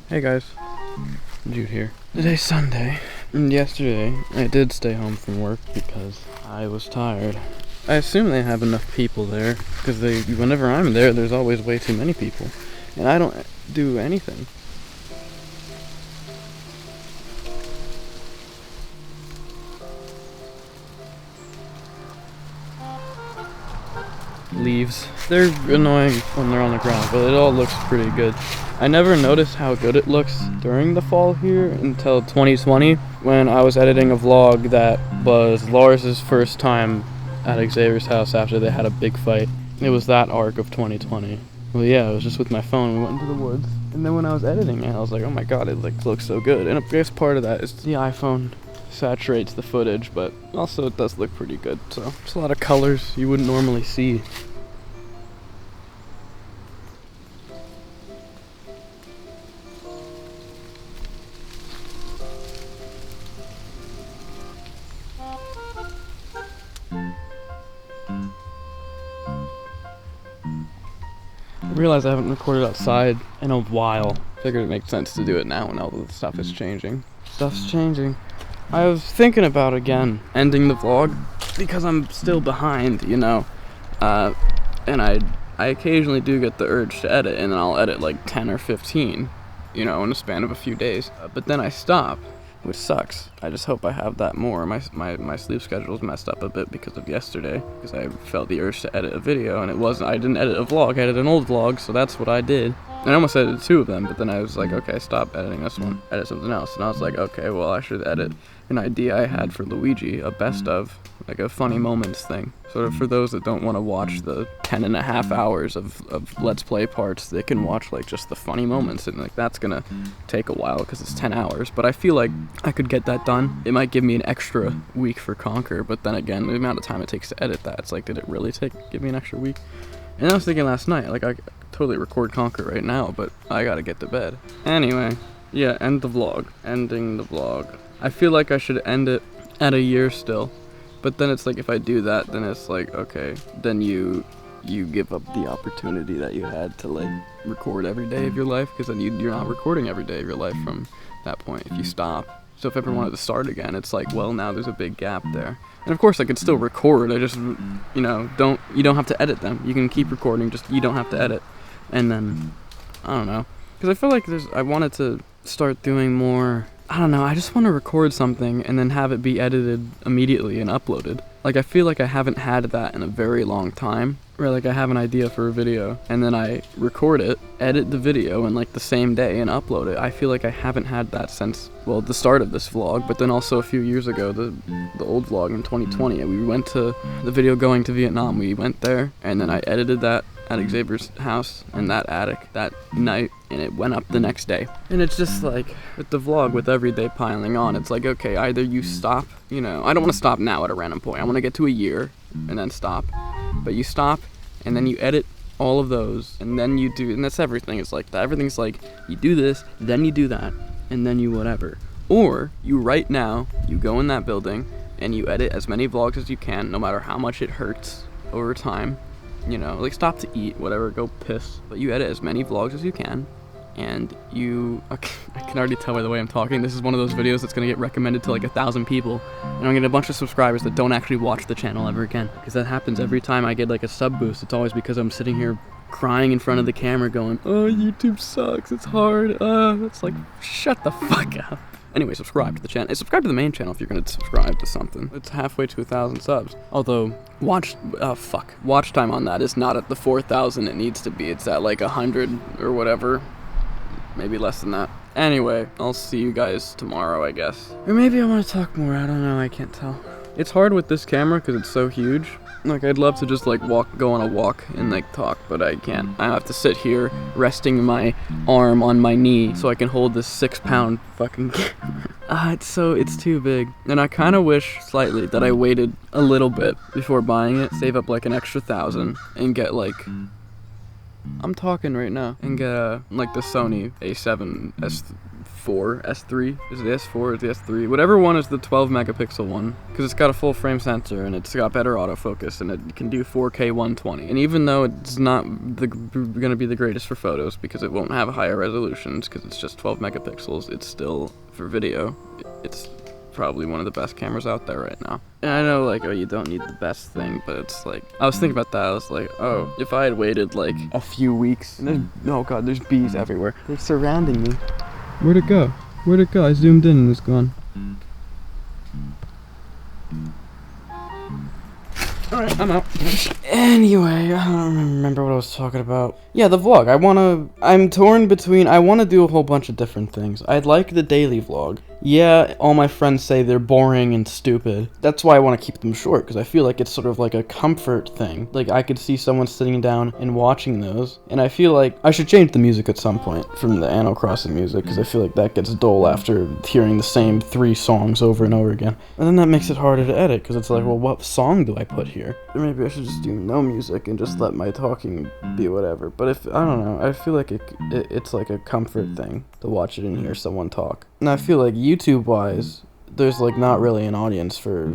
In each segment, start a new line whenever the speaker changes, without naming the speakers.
Hey guys, Jude here. Today's Sunday, and yesterday I did stay home from work because I was tired. I assume they have enough people there, because whenever I'm there, there's always way too many people, and I don't do anything. Leaves. They're annoying when they're on the ground, but it all looks pretty good. I never noticed how good it looks during the fall here until 2020 when I was editing a vlog that was Lars's first time at Xavier's house after they had a big fight. It was that arc of 2020. Well, yeah, I was just with my phone. We went into the woods, and then when I was editing it, I was like, oh my god, it looks so good. And I guess part of that is the iPhone saturates the footage, but also it does look pretty good. So it's a lot of colors you wouldn't normally see. I realize I haven't recorded outside in a while. Figured it makes sense to do it now when all the stuff is changing. Stuff's changing. I was thinking about, again, ending the vlog because I'm still behind, you know. And I occasionally do get the urge to edit, and then I'll edit like 10 or 15, you know, in a span of a few days. But then I stop, which sucks. I just hope I have that more. My sleep schedule's messed up a bit because of yesterday, because I felt the urge to edit a video, and I didn't edit a vlog, I edited an old vlog, so that's what I did. And I almost edited 2 of them, but then I was like, okay, stop editing this one, edit something else. And I was like, okay, well, I should edit an idea I had for Luigi, a best of, like a funny moments thing. Sort of for those that don't want to watch the 10.5 hours of Let's Play parts, they can watch like just the funny moments, and like that's gonna take a while because it's 10 hours. But I feel like I could get that done. It might give me an extra week for Conquer, but then again, the amount of time it takes to edit that, it's like, did it really give me an extra week? And I was thinking last night, like, I could totally record Conquer right now, but I gotta get to bed. Anyway, yeah, end the vlog. Ending the vlog. I feel like I should end it at a year still, but then it's like, if I do that, then it's like, okay, then you give up the opportunity that you had to, like, record every day of your life, because then you're not recording every day of your life from that point if you stop. So if I ever wanted to start again, it's like, well, now there's a big gap there. And of course I could still record, I just, you know, you don't have to edit them. You can keep recording, just you don't have to edit. And then, I don't know. Because I feel like I wanted to start doing more, I don't know, I just want to record something and then have it be edited immediately and uploaded. Like, I feel like I haven't had that in a very long time. Where, like, I have an idea for a video, and then I record it, edit the video in, like, the same day and upload it. I feel like I haven't had that since, well, the start of this vlog, but then also a few years ago, the old vlog in 2020. We went to the video going to Vietnam. We went there, and then I edited that at Xavier's house in that attic that night, and it went up the next day. And it's just like, with the vlog, with every day piling on, it's like, okay, either you stop, you know, I don't want to stop now at a random point. I want to get to a year and then stop. But you stop, and then you edit all of those, and then you do, and that's everything is like that. Everything's like, you do this, then you do that, and then you whatever. Or, you right now, you go in that building, and you edit as many vlogs as you can, no matter how much it hurts over time. You know, like, stop to eat, whatever, go piss. But you edit as many vlogs as you can, and I can already tell by the way I'm talking, this is one of those videos that's gonna get recommended to like 1,000 people, and I'm gonna get a bunch of subscribers that don't actually watch the channel ever again. Because that happens every time I get like a sub boost. It's always because I'm sitting here crying in front of the camera going, oh, YouTube sucks, it's hard, it's like, shut the fuck up. Anyway, subscribe to the channel. Subscribe to the main channel if you're gonna subscribe to something. It's halfway to 1,000 subs. Although, watch time on that is not at the 4,000 it needs to be. It's at like 100 or whatever. Maybe less than that. Anyway, I'll see you guys tomorrow, I guess. Or maybe I want to talk more, I don't know, I can't tell. It's hard with this camera because it's so huge. Like, I'd love to just like go on a walk and like talk, but I can't. I have to sit here resting my arm on my knee so I can hold this 6-pound fucking camera. It's too big. And I kind of wish slightly that I waited a little bit before buying it, save up like an extra 1,000 and get like, I don't know, like a 100 or whatever, maybe less than that. Anyway, I'll see you guys tomorrow, I guess. Or maybe I want to talk more, I don't know, I can't tell. It's hard with this camera because it's so huge. Like, I'd love to just like go on a walk and like talk, but I can't. I have to sit here resting my arm on my knee so I can hold this 6-pound fucking I I'm talking right now and get like the Sony A7 S4, S3, is it the S4 or the S3? Whatever one is the 12 megapixel one, because it's got a full frame sensor and it's got better autofocus and it can do 4K 120. And even though it's not going to be the greatest for photos because it won't have higher resolutions because it's just 12 megapixels, it's still, for video, it's probably one of the best cameras out there right now. And I know, like, oh, you don't need the best thing, but it's like, I was thinking about that. I was like, oh, if I had waited like a few weeks, and there's, oh god, there's bees everywhere. They're surrounding me. Where'd it go? Where'd it go? I zoomed in and it's gone. Alright, I'm out. Anyway, I don't remember what I was talking about. Yeah, the vlog. I'm torn between, I want to do a whole bunch of different things. I'd like the daily vlog. Yeah, all my friends say they're boring and stupid. That's why I want to keep them short, because I feel like it's sort of like a comfort thing. Like, I could see someone sitting down and watching those, and I feel like I should change the music at some point from the Animal Crossing music, because I feel like that gets dull after hearing the same 3 songs over and over again. And then that makes it harder to edit, because it's like, well, what song do I put here? Or maybe I should just do no music and just let my talking be whatever. But if, I don't know, I feel like it's like a comfort thing to watch it and hear someone talk. And I feel like YouTube-wise, there's like not really an audience for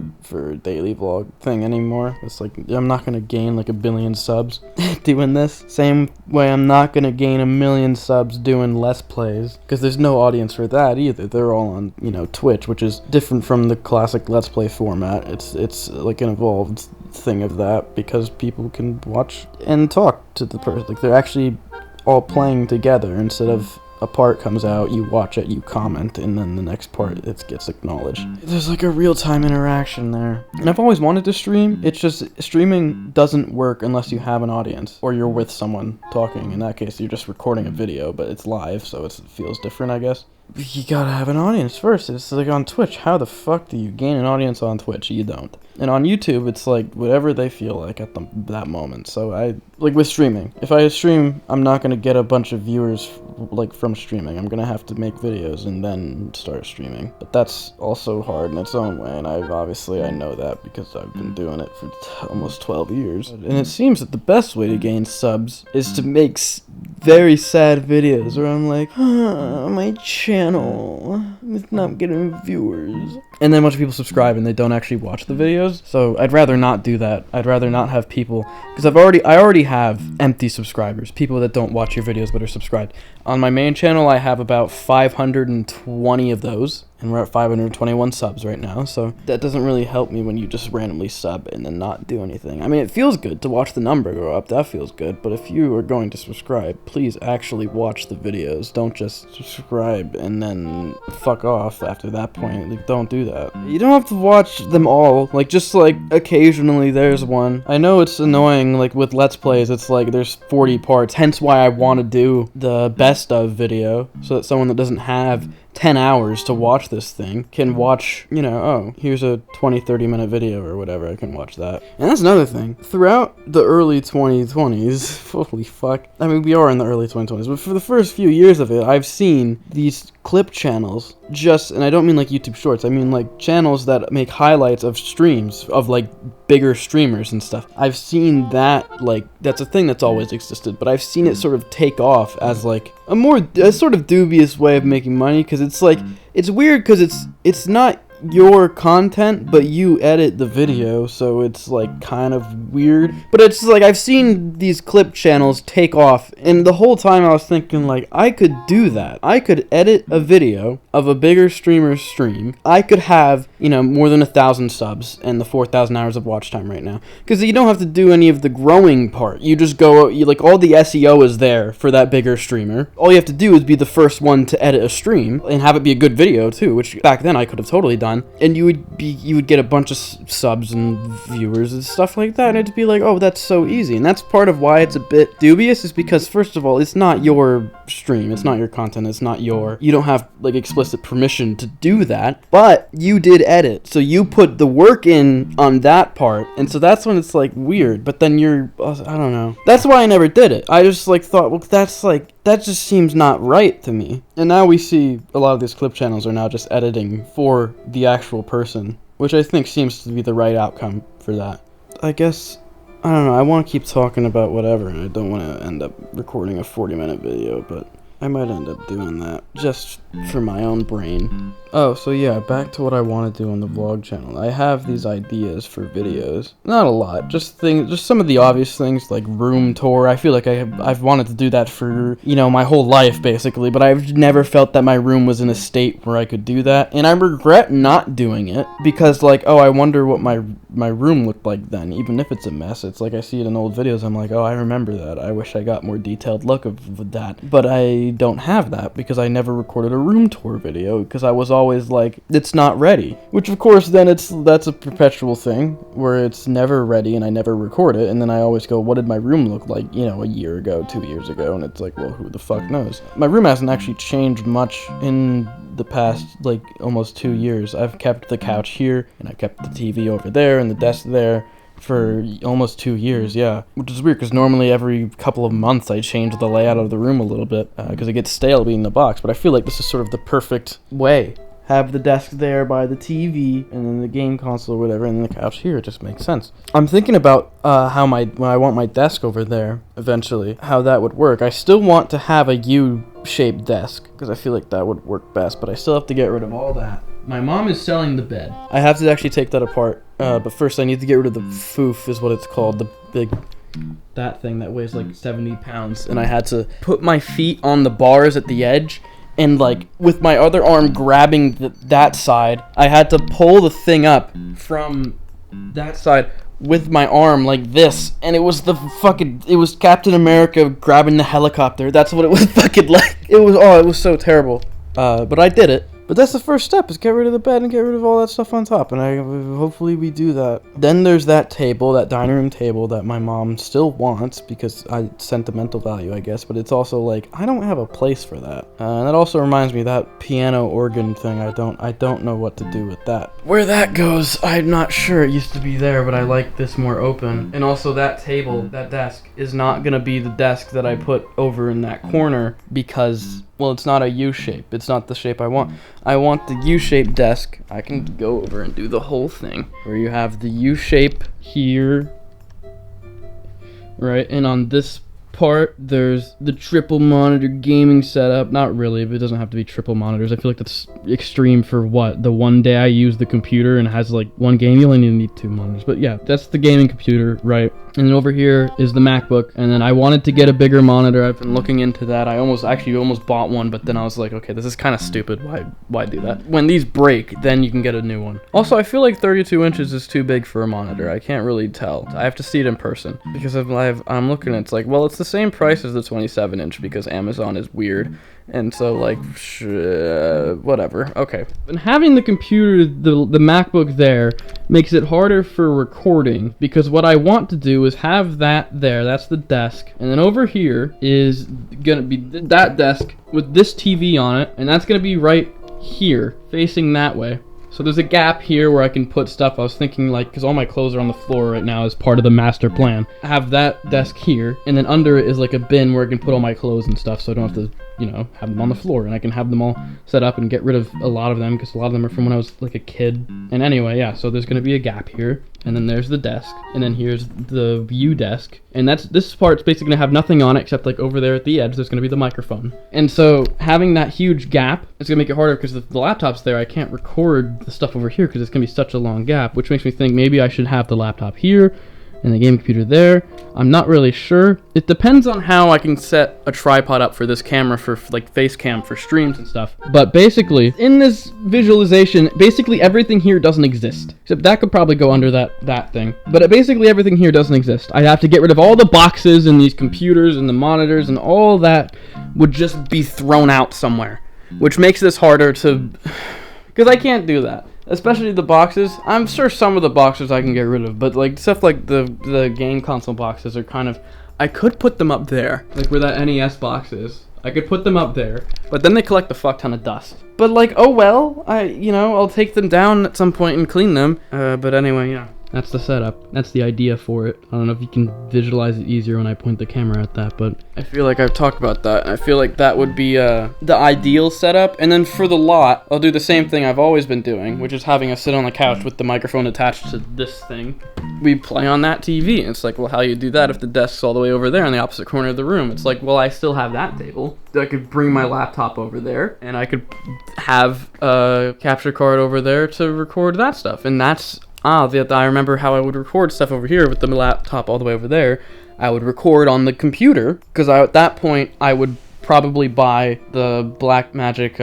daily vlog thing anymore. It's like, I'm not gonna gain like 1 billion subs doing this. Same way I'm not gonna gain 1 million subs doing Let's Plays, because there's no audience for that either. They're all on, you know, Twitch, which is different from the classic Let's Play format. It's like an evolved thing of that, because people can watch and talk to the person. Like, they're actually all playing together instead of a part comes out, you watch it, you comment, and then the next part, it gets acknowledged. There's like a real-time interaction there. And I've always wanted to stream, it's just streaming doesn't work unless you have an audience, or you're with someone talking. In that case, you're just recording a video, but it's live, so it feels different, I guess. You gotta have an audience first. It's like on Twitch, how the fuck do you gain an audience on Twitch? You don't. And on YouTube, it's like whatever they feel like at that moment. So like with streaming, if I stream, I'm not gonna get a bunch of viewers like from streaming. I'm gonna have to make videos and then start streaming. But that's also hard in its own way, and I know that because I've been doing it for almost 12 years. And it seems that the best way to gain subs is to make very sad videos where I'm like, my channel is not getting viewers. And then a bunch of people subscribe and they don't actually watch the videos. So I'd rather not do that. I'd rather not have people, because I already have empty subscribers, people that don't watch your videos but are subscribed. On my main channel, I have about 520 of those, and we're at 521 subs right now, so that doesn't really help me when you just randomly sub and then not do anything. I mean, it feels good to watch the number go up, that feels good, but if you are going to subscribe, please actually watch the videos. Don't just subscribe and then fuck off after that point. Like, don't do that. You don't have to watch them all, like, just like occasionally there's one. I know it's annoying, like with Let's Plays, it's like there's 40 parts, hence why I want to do the best of video, so that someone that doesn't have 10 hours to watch this thing can watch, you know, oh, here's a 20-30 minute video or whatever, I can watch that. And that's another thing. Throughout the early 2020s, holy fuck, I mean, we are in the early 2020s, but for the first few years of it, I've seen these clip channels, and I don't mean like YouTube Shorts, I mean like channels that make highlights of streams of like bigger streamers and stuff. I've seen that, like, that's a thing that's always existed, but I've seen it sort of take off as like a sort of dubious way of making money, because it's like, it's weird because it's not your content, but you edit the video, so it's like kind of weird. But it's like, I've seen these clip channels take off, and the whole time I was thinking, like, I could do that. I could edit a video of a bigger streamer's stream. I could have, you know, more than 1,000 subs and the 4,000 hours of watch time right now, because you don't have to do any of the growing part. You just go, like, all the SEO is there for that bigger streamer. All you have to do is be the first one to edit a stream and have it be a good video too, which back then I could have totally done. And you would get a bunch of subs and viewers and stuff like that, and it'd be like, oh, that's so easy. And that's part of why it's a bit dubious, is because, first of all, it's not your stream, it's not your content, you don't have like explicit permission to do that, but you did edit, so you put the work in on that part, and so that's when it's like weird. But then I don't know, that's why I never did it. I just like thought, well, that just seems not right to me. And now we see a lot of these clip channels are now just editing for the actual person, which I think seems to be the right outcome for that. I guess I don't know, I want to keep talking about whatever, and I don't want to end up recording a 40-minute video, but I might end up doing that, just for my own brain. Oh, so yeah, back to what I want to do on the vlog channel. I have these ideas for videos. Not a lot, just some of the obvious things, like room tour. I feel like I've wanted to do that for, you know, my whole life, basically, but I've never felt that my room was in a state where I could do that, and I regret not doing it, because, like, oh, I wonder what my room looked like then, even if it's a mess. It's like I see it in old videos, I'm like, oh, I remember that. I wish I got more detailed look of that, but I don't have that because I never recorded a room tour video because I was always like, it's not ready, which of course then that's a perpetual thing where it's never ready and I never record it, and then I always go, what did my room look like, you know, a year ago, 2 years ago, and it's like, well, who the fuck knows. My room hasn't actually changed much in the past, like, almost 2 years. I've kept the couch here and I've kept the TV over there and the desk there for almost 2 years, yeah. Which is weird, because normally every couple of months I change the layout of the room a little bit, because it gets stale being in the box, but I feel like this is sort of the perfect way. Have the desk there by the TV, and then the game console or whatever, and then the couch here. It just makes sense. I'm thinking about how when I want my desk over there, eventually, how that would work. I still want to have a U-shaped desk, because I feel like that would work best, but I still have to get rid of all that. My mom is selling the bed. I have to actually take that apart, but first I need to get rid of the foof, is what it's called, the big, that thing that weighs like 70 pounds, and I had to put my feet on the bars at the edge, and like with my other arm grabbing that side, I had to pull the thing up from that side with my arm like this, and it was it was Captain America grabbing the helicopter. That's what it was fucking like. It was so terrible. But I did it. But that's the first step, is get rid of the bed and get rid of all that stuff on top, and hopefully we do that. Then there's that table, that dining room table that my mom still wants, because sentimental value, I guess, but it's also like, I don't have a place for that. And that also reminds me, that piano organ thing, I don't know what to do with that. Where that goes, I'm not sure. It used to be there, but I like this more open. And also that table, that desk, is not gonna be the desk that I put over in that corner, because, well, it's not a U shape. It's not the shape I want. I want the U-shaped desk. I can go over and do the whole thing, where you have the U-shape here, right? And on this part, there's the triple monitor gaming setup. Not really, but it doesn't have to be triple monitors. I feel like that's extreme for what? The one day I use the computer and it has like one game, you only need 2 monitors. But yeah, that's the gaming computer, right? And then over here is the MacBook, and then I wanted to get a bigger monitor. I've been looking into that. I almost bought one, but then I was like, okay, this is kind of stupid. Why do that? When these break, then you can get a new one. Also, I feel like 32 inches is too big for a monitor. I can't really tell. I have to see it in person, because I'm looking, it's like, well, it's the same price as the 27 inch because Amazon is weird. And so, like, whatever. Okay. And having the computer, the MacBook there, makes it harder for recording, because what I want to do is have that there. That's the desk. And then over here is gonna be that desk with this TV on it, and that's gonna be right here, facing that way. So there's a gap here where I can put stuff. I was thinking, like, because all my clothes are on the floor right now as part of the master plan. I have that desk here, and then under it is like a bin where I can put all my clothes and stuff, so I don't have to, you know, have them on the floor, and I can have them all set up and get rid of a lot of them, because a lot of them are from when I was like a kid. And anyway, yeah, so there's gonna be a gap here, and then there's the desk, and then here's the view desk, and this part's basically gonna have nothing on it except like over there at the edge there's gonna be the microphone. And so having that huge gap, it's gonna make it harder, because the laptop's there. I can't record the stuff over here because it's gonna be such a long gap, which makes me think maybe I should have the laptop here and the game computer there. I'm not really sure. It depends on how I can set a tripod up for this camera, for like face cam for streams and stuff. But basically, in this visualization, basically everything here doesn't exist. Except that could probably go under that thing. But basically everything here doesn't exist. I have to get rid of all the boxes and these computers and the monitors, and all that would just be thrown out somewhere. Which makes this harder to... because I can't do that. Especially the boxes. I'm sure some of the boxes I can get rid of, but like stuff like the game console boxes are kind of... I could put them up there, like where that NES box is. I could put them up there, but then they collect a fuck ton of dust. But like, oh well, I'll take them down at some point and clean them. But anyway, yeah. That's the setup. That's the idea for it. I don't know if you can visualize it easier when I point the camera at that, but I feel like I've talked about that, and I feel like that would be the ideal setup. And then for the lot, I'll do the same thing I've always been doing, which is having us sit on the couch with the microphone attached to this thing. We play on that TV. And it's like, well, how you do that if the desk's all the way over there in the opposite corner of the room? It's like, well, I still have that table. I could bring my laptop over there, and I could have a capture card over there to record that stuff. And that's I remember how I would record stuff over here with the laptop all the way over there. I would record on the computer, because at that point I would probably buy the Blackmagic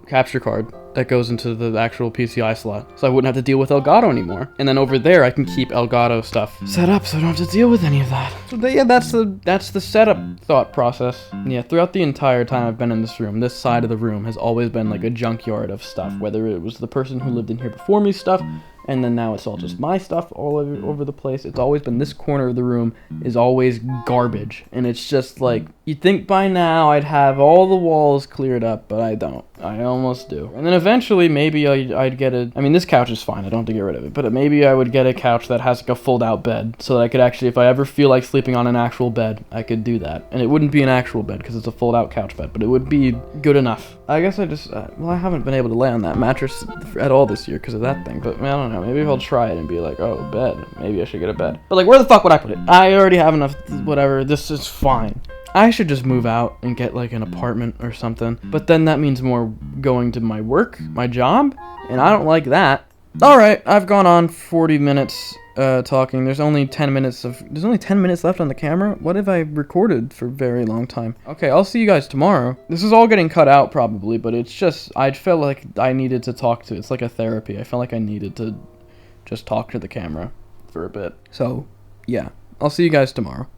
capture card that goes into the actual PCI slot, so I wouldn't have to deal with Elgato anymore. And then over there I can keep Elgato stuff set up, so I don't have to deal with any of that. So yeah, that's the setup thought process. And yeah, throughout the entire time I've been in this room, this side of the room has always been like a junkyard of stuff, whether it was the person who lived in here before me stuff, and then now it's all just my stuff all over the place. It's always been this corner of the room is always garbage. And it's just like, you'd think by now I'd have all the walls cleared up, but I don't. I almost do. And then eventually maybe I'd get this couch is fine, I don't have to get rid of it, but maybe I would get a couch that has like a fold out bed, so that I could actually, if I ever feel like sleeping on an actual bed, I could do that. And it wouldn't be an actual bed because it's a fold out couch bed, but it would be good enough. I guess I just, I haven't been able to lay on that mattress at all this year because of that thing, but I don't know, maybe I'll try it and be like, oh, bed, maybe I should get a bed. But like, where the fuck would I put it? I already have enough, whatever, this is fine. I should just move out and get like an apartment or something, but then that means more going to my work, my job, and I don't like that. Alright, I've gone on 40 minutes talking. There's only 10 minutes left on the camera. What have I recorded for a very long time? Okay, I'll see you guys tomorrow. This is all getting cut out probably, but it's just, I felt like I needed to talk to, it's like a therapy. I felt like I needed to just talk to the camera for a bit. So, yeah, I'll see you guys tomorrow.